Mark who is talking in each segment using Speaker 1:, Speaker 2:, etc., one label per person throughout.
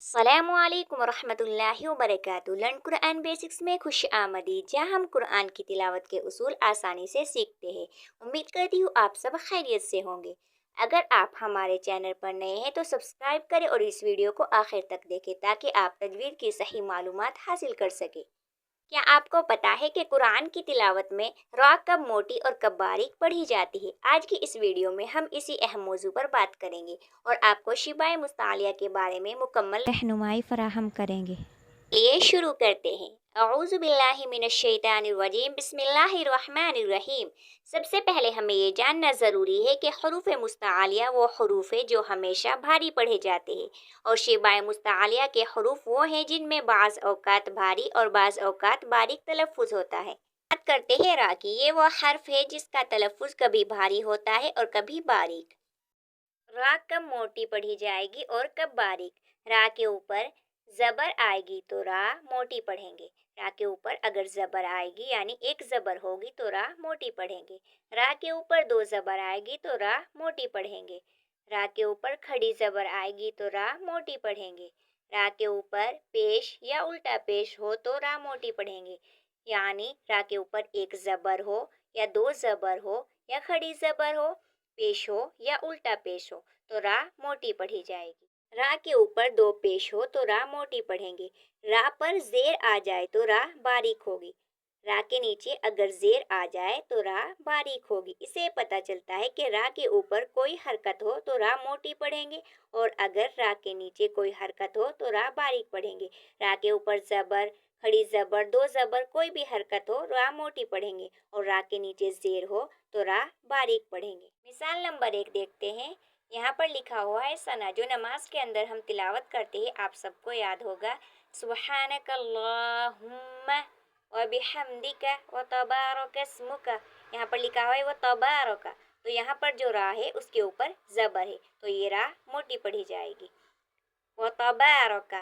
Speaker 1: السلام علیکم ورحمۃ اللہ وبرکاتہ۔ لرن قرآن بیسکس میں خوش آمدید، جہاں ہم قرآن کی تلاوت کے اصول آسانی سے سیکھتے ہیں۔ امید کرتی ہوں آپ سب خیریت سے ہوں گے۔ اگر آپ ہمارے چینل پر نئے ہیں تو سبسکرائب کریں اور اس ویڈیو کو آخر تک دیکھیں تاکہ آپ تجوید کی صحیح معلومات حاصل کر سکیں۔ کیا آپ کو پتا ہے کہ قرآن کی تلاوت میں را کب موٹی اور کب باریک پڑھی جاتی ہے؟ آج کی اس ویڈیو میں ہم اسی اہم موضوع پر بات کریں گے اور آپ کو شفائے مستعلیہ کے بارے میں مکمل رہنمائی فراہم کریں گے۔ یہ شروع کرتے ہیں۔ اعوذ باللہ من الشیطان الرجیم، بسم اللہ الرحمن الرحیم۔ سب سے پہلے ہمیں یہ جاننا ضروری ہے کہ حروف مستعلیہ وہ حروف ہیں جو ہمیشہ بھاری پڑھے جاتے ہیں، اور شبہ مستعلیہ کے حروف وہ ہیں جن میں بعض اوقات بھاری اور بعض اوقات باریک تلفظ ہوتا ہے۔ بات کرتے ہیں را کی۔ یہ وہ حرف ہے جس کا تلفظ کبھی بھاری ہوتا ہے اور کبھی باریک۔ را کب موٹی پڑھی جائے گی اور کب باریک؟ را کے اوپر زبر آئے گی تو را موٹی پڑھیں گے۔ را کے اوپر اگر زبر آئے گی یعنی ایک زبر ہوگی تو را موٹی پڑھیں گے۔ را کے اوپر دو زبر آئے گی تو را موٹی پڑھیں گے۔ را کے اوپر کھڑی زبر آئے گی تو را موٹی پڑھیں گے۔ را کے اوپر پیش یا الٹا پیش ہو تو را موٹی پڑھیں گے، یعنی را کے اوپر ایک زبر ہو یا دو زبر ہو یا کھڑی زبر ہو، پیش ہو یا الٹا پیش ہو تو را موٹی پڑھی جائے گی۔ را کے اوپر دو پیش ہو تو را موٹی پڑھیں گے۔ را پر زیر آ جائے تو را باریک ہوگی۔ را کے نیچے اگر زیر آ جائے تو را باریک ہوگی۔ اسے پتہ چلتا ہے کہ را کے اوپر کوئی حرکت ہو تو را موٹی پڑھیں گے، اور اگر را کے نیچے کوئی حرکت ہو تو را باریک پڑھیں گے۔ را کے اوپر زبر، کھڑی زبر، دو زبر، کوئی بھی حرکت ہو را موٹی پڑھیں گے، اور را کے نیچے زیر ہو تو را باریک پڑھیں گے۔ مثال نمبر 1 دیکھتے ہیں۔ یہاں پر لکھا ہوا ہے ثنا، جو نماز کے اندر ہم تلاوت کرتے ہیں، آپ سب کو یاد ہوگا، سبحانک اللہم وبحمدک وتبارک اسمک۔ یہاں پر لکھا ہوا ہے وتبارک، تو یہاں پر جو را ہے اس کے اوپر زبر ہے تو یہ را موٹی پڑھی جائے گی۔ وتبارک،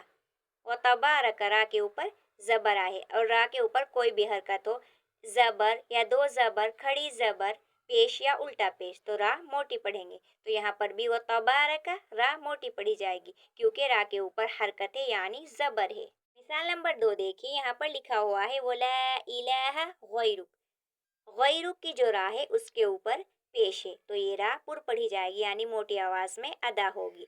Speaker 1: وتبارک را کے اوپر زبر آئے اور را کے اوپر کوئی بھی حرکت ہو، زبر یا دو زبر، کھڑی زبر، پیش یا الٹا پیش، تو را موٹی پڑھیں گے۔ تو یہاں پر بھی وتبارک را موٹی پڑھی جائے گی کیونکہ را کے اوپر حرکت ہے یعنی زبر ہے۔ مثال نمبر 2 دیکھیے، یہاں پر لکھا ہوا ہے وَلَا إِلَٰهَ غَيْرُكَ۔ غیرک کی جو را ہے اس کے اوپر پیش ہے تو یہ را پر پڑھی جائے گی یعنی موٹی آواز میں ادا ہوگی۔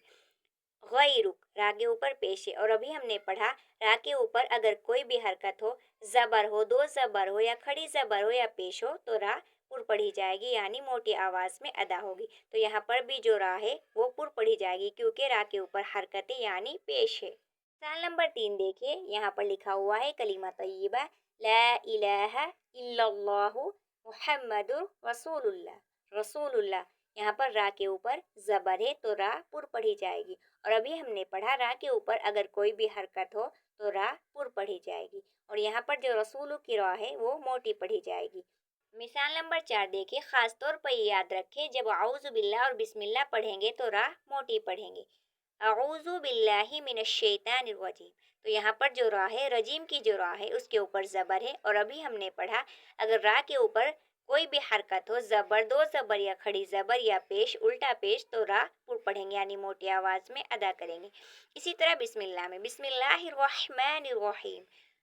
Speaker 1: غیرک را کے اوپر پیش ہے، اور ابھی ہم نے پڑھا را کے اوپر اگر کوئی بھی حرکت ہو، زبر ہو، دو زبر ہو یا کھڑی زبر ہو یا پیش ہو تو را پر پڑھی جائے گی یعنی موٹی آواز میں ادا ہوگی۔ تو یہاں پر بھی جو را ہے وہ پر پڑھی جائے گی کیونکہ را کے اوپر حرکت ہے یعنی پیش ہے۔ مثال نمبر 3 دیکھیے، یہاں پر لکھا ہوا ہے کلمہ طیبہ لا الہ الا اللہ محمد رسول اللہ۔ رسول اللہ، یہاں پر را کے اوپر زبر ہے تو را پر پڑھی جائے گی، اور ابھی ہم نے پڑھا را کے اوپر اگر کوئی بھی حرکت ہو تو را پر پڑھی جائے گی، اور یہاں پر جو رسول کی را ہے وہ موٹی پڑھی جائے گی۔ مثال نمبر 4 دیکھیں، خاص طور پر یہ یاد رکھیں جب اعوذ باللہ اور بسم اللہ پڑھیں گے تو را موٹی پڑھیں گے۔ اعوذ باللہ من الشیطان الرجیم، تو یہاں پر جو را ہے، رجیم کی جو را ہے اس کے اوپر زبر ہے، اور ابھی ہم نے پڑھا اگر را کے اوپر کوئی بھی حرکت ہو، زبر، دو زبر یا کھڑی زبر یا پیش، الٹا پیش، تو را پر پڑھیں گے یعنی موٹی آواز میں ادا کریں گے۔ اسی طرح بسم اللہ میں بسم اللہ الرحمن الرحیم،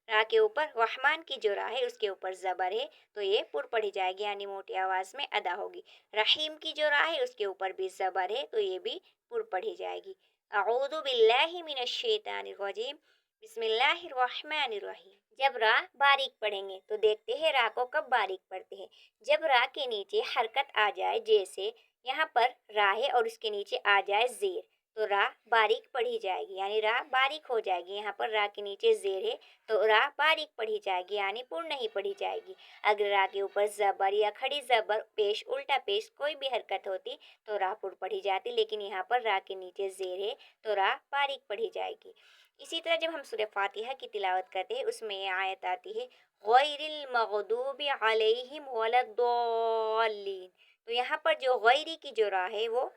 Speaker 1: را کے اوپر رحمان کی جو را ہے اس کے اوپر زبر ہے تو یہ پر پڑھی جائے گی یعنی موٹی آواز میں ادا ہوگی۔ رحیم کی جو را ہے اس کے اوپر بھی زبر ہے تو یہ بھی پر پڑھی جائے گی۔ اعوذ باللہ من الشیطان الرجیم، بسم اللہ الرحمن الرحیم۔ جب را باریک پڑھیں گے تو دیکھتے ہیں را کو کب باریک پڑھتے ہیں، جب را کے نیچے حرکت آ جائے، جیسے یہاں پر را ہے اور اس کے نیچے آ جائے زیر، تو را باریک پڑھی جائے گی یعنی را باریک ہو جائے گی۔ یہاں پر را کے نیچے زیر ہے تو را باریک پڑھی جائے گی یعنی پر نہیں پڑھی جائے گی۔ اگر را کے اوپر زبر یا کھڑی زبر، پیش، الٹا پیش، کوئی بھی حرکت ہوتی تو را پر پڑھی جاتی، لیکن یہاں پر را کے نیچے زیر ہے تو را باریک پڑھی جائے گی۔ اسی طرح جب ہم سورہ فاتحہ کی تلاوت کرتے ہیں اس میں یہ آیت آتی ہے غیر المغضوب علیہم ولا الضالین، تو یہاں پر جو غیری کی جو را ہے وہ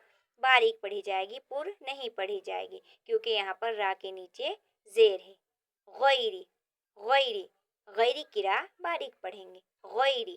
Speaker 1: باریک پڑھی جائے گی، پر نہیں پڑھی جائے گی کیونکہ یہاں پر را کے نیچے زیر ہے۔ غیری، غیری، غیری کی را باریک پڑھیں گے، غیری۔